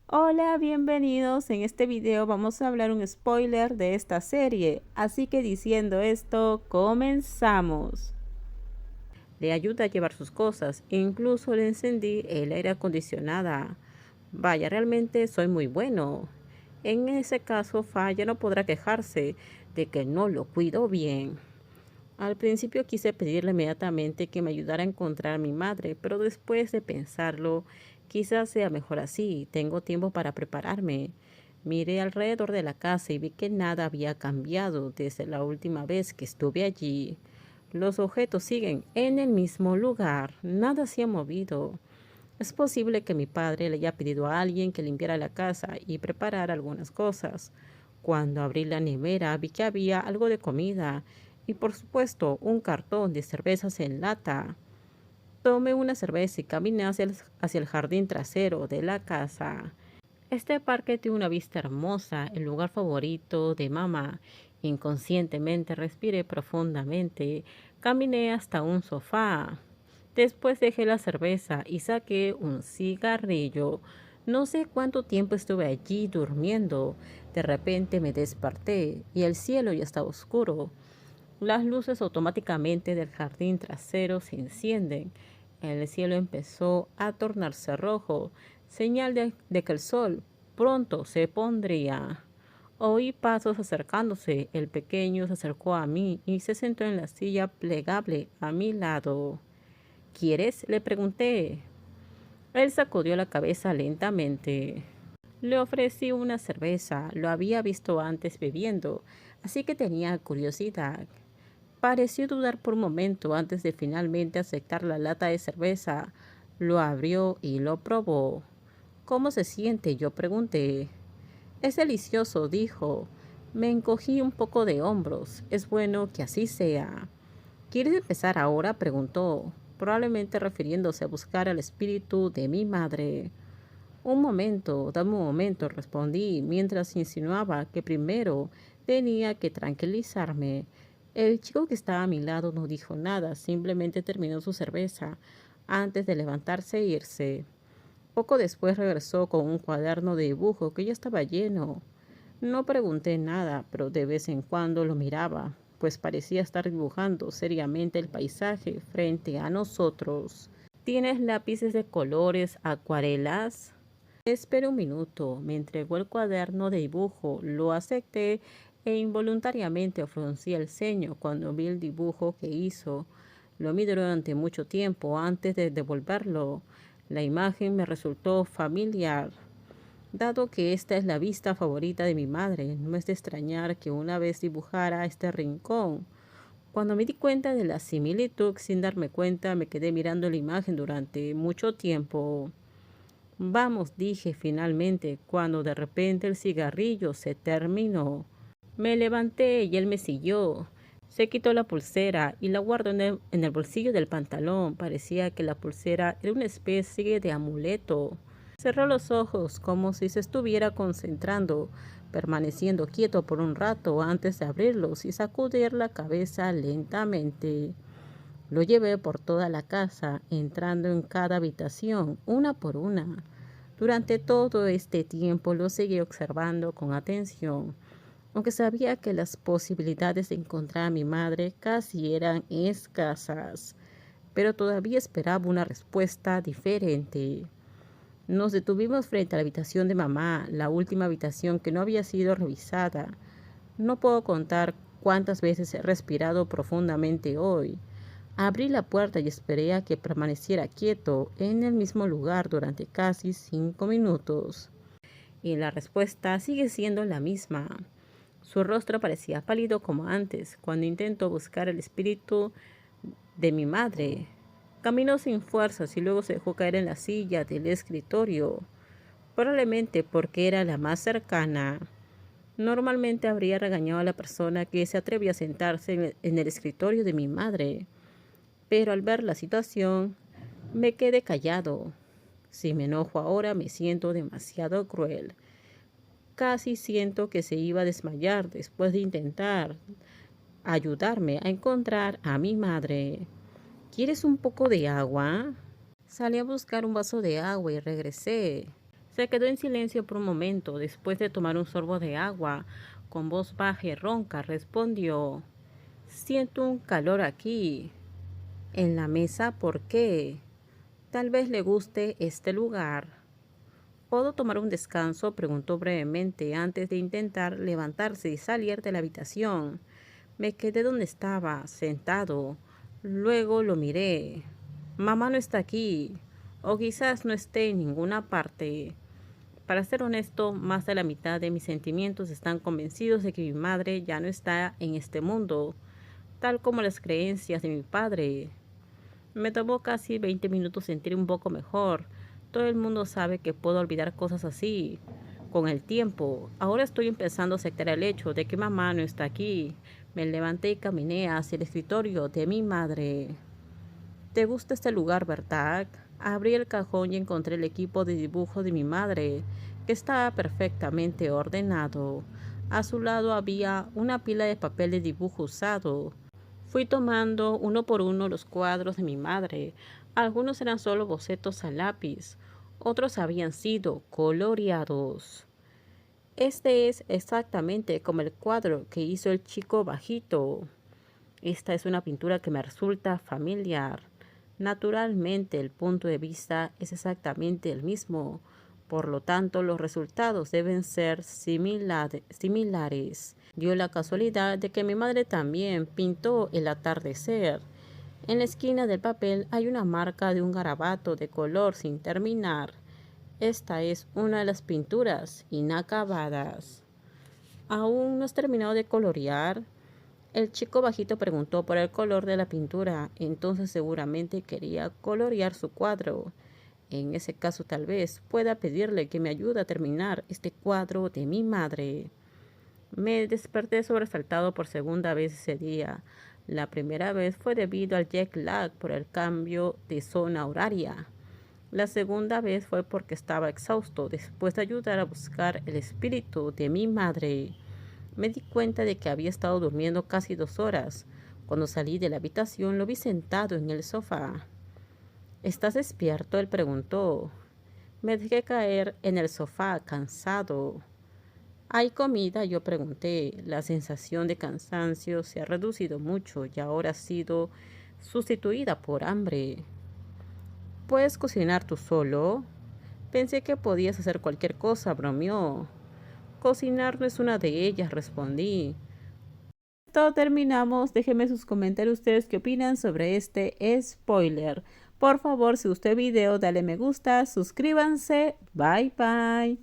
Hola, bienvenidos. En este video vamos a hablar un spoiler de esta serie, así que diciendo esto, comenzamos. Le ayuda a llevar sus cosas, incluso le encendí el aire acondicionado. Vaya, realmente soy muy bueno. En ese caso, Falla no podrá quejarse de que no lo cuido bien. Al principio quise pedirle inmediatamente que me ayudara a encontrar a mi madre, pero después de pensarlo, quizás sea mejor así. Tengo tiempo para prepararme. Miré alrededor de la casa y vi que nada había cambiado desde la última vez que estuve allí. Los objetos siguen en el mismo lugar. Nada se ha movido. Es posible que mi padre le haya pedido a alguien que limpiara la casa y preparara algunas cosas. Cuando abrí la nevera vi que había algo de comida y por supuesto un cartón de cervezas en lata. Tomé una cerveza y caminé hacia el jardín trasero de la casa. Este parque tiene una vista hermosa, el lugar favorito de mamá. Inconscientemente respiré profundamente. Caminé hasta un sofá. Después dejé la cerveza y saqué un cigarrillo. No sé cuánto tiempo estuve allí durmiendo. De repente me desperté y el cielo ya estaba oscuro. Las luces automáticamente del jardín trasero se encienden. El cielo empezó a tornarse rojo, señal de que el sol pronto se pondría. Oí pasos acercándose. El pequeño se acercó a mí y se sentó en la silla plegable a mi lado. ¿Quieres?, le pregunté. Él sacudió la cabeza lentamente. Le ofrecí una cerveza. Lo había visto antes bebiendo, así que tenía curiosidad. Pareció dudar por un momento antes de finalmente aceptar la lata de cerveza. Lo abrió y lo probó. ¿Cómo se siente?, yo pregunté. Es delicioso, dijo. Me encogí un poco de hombros. Es bueno que así sea. ¿Quieres empezar ahora?, preguntó, probablemente refiriéndose a buscar al espíritu de mi madre. Un momento, dame un momento, respondí, mientras insinuaba que primero tenía que tranquilizarme. El chico que estaba a mi lado no dijo nada, simplemente terminó su cerveza antes de levantarse e irse. Poco después regresó con un cuaderno de dibujo que ya estaba lleno. No pregunté nada, pero de vez en cuando lo miraba, pues parecía estar dibujando seriamente el paisaje frente a nosotros. ¿Tienes lápices de colores, acuarelas? Esperé un minuto, me entregó el cuaderno de dibujo, lo acepté e involuntariamente fruncí el ceño cuando vi el dibujo que hizo. Lo miré durante mucho tiempo antes de devolverlo. La imagen me resultó familiar. Dado que esta es la vista favorita de mi madre, no es de extrañar que una vez dibujara este rincón. Cuando me di cuenta de la similitud, sin darme cuenta, me quedé mirando la imagen durante mucho tiempo. Vamos, dije finalmente, cuando de repente el cigarrillo se terminó. Me levanté y él me siguió. Se quitó la pulsera y la guardó en el bolsillo del pantalón. Parecía que la pulsera era una especie de amuleto. Cerró los ojos como si se estuviera concentrando, permaneciendo quieto por un rato antes de abrirlos y sacudir la cabeza lentamente. Lo llevé por toda la casa, entrando en cada habitación, una por una. Durante todo este tiempo lo seguí observando con atención, aunque sabía que las posibilidades de encontrar a mi madre casi eran escasas, pero todavía esperaba una respuesta diferente. Nos detuvimos frente a la habitación de mamá, la última habitación que no había sido revisada. No puedo contar cuántas veces he respirado profundamente hoy. Abrí la puerta y esperé a que permaneciera quieto en el mismo lugar durante casi 5 minutos. Y la respuesta sigue siendo la misma. Su rostro parecía pálido como antes, cuando intentó buscar el espíritu de mi madre. Caminó sin fuerzas y luego se dejó caer en la silla del escritorio, probablemente porque era la más cercana. Normalmente habría regañado a la persona que se atrevía a sentarse en el escritorio de mi madre, pero al ver la situación me quedé callado. Si me enojo ahora me siento demasiado cruel. Casi siento que se iba a desmayar después de intentar ayudarme a encontrar a mi madre. ¿Quieres un poco de agua? Salí a buscar un vaso de agua y regresé. Se quedó en silencio por un momento. Después de tomar un sorbo de agua, con voz baja y ronca, respondió: Siento un calor aquí. ¿En la mesa? ¿Por qué? Tal vez le guste este lugar. ¿Puedo tomar un descanso?, preguntó brevemente antes de intentar levantarse y salir de la habitación. Me quedé donde estaba, sentado. Luego lo miré. Mamá no está aquí, o quizás no esté en ninguna parte. Para ser honesto, más de la mitad de mis sentimientos están convencidos de que mi madre ya no está en este mundo, tal como las creencias de mi padre. Me tomó casi 20 minutos sentir un poco mejor. Todo el mundo sabe que puedo olvidar cosas así con el tiempo. Ahora estoy empezando a aceptar el hecho de que mamá no está aquí. Me levanté y caminé hacia el escritorio de mi madre. ¿Te gusta este lugar, verdad? Abrí el cajón y encontré el equipo de dibujo de mi madre, que estaba perfectamente ordenado. A su lado había una pila de papel de dibujo usado. Fui tomando uno por uno los cuadros de mi madre. Algunos eran solo bocetos a lápiz, otros habían sido coloreados. Este es exactamente como el cuadro que hizo el chico bajito. Esta es una pintura que me resulta familiar. Naturalmente, el punto de vista es exactamente el mismo. Por lo tanto, los resultados deben ser similares. Dio la casualidad de que mi madre también pintó el atardecer. En la esquina del papel hay una marca de un garabato de color sin terminar. Esta es una de las pinturas inacabadas. ¿Aún no has terminado de colorear? El chico bajito preguntó por el color de la pintura. Entonces seguramente quería colorear su cuadro. En ese caso tal vez pueda pedirle que me ayude a terminar este cuadro de mi madre. Me desperté sobresaltado por segunda vez ese día. La primera vez fue debido al jet lag por el cambio de zona horaria. La segunda vez fue porque estaba exhausto después de ayudar a buscar el espíritu de mi madre. Me di cuenta de que había estado durmiendo casi 2 horas. Cuando salí de la habitación lo vi sentado en el sofá. ¿Estás despierto?, él preguntó. Me dejé caer en el sofá, cansado. ¿Hay comida?, yo pregunté. La sensación de cansancio se ha reducido mucho y ahora ha sido sustituida por hambre. ¿Puedes cocinar tú solo? Pensé que podías hacer cualquier cosa, bromeó. Cocinar no es una de ellas, respondí. Todo terminamos. Déjenme sus comentarios ustedes qué opinan sobre este spoiler. Por favor, si gustó el video, dale me gusta, suscríbanse. Bye bye.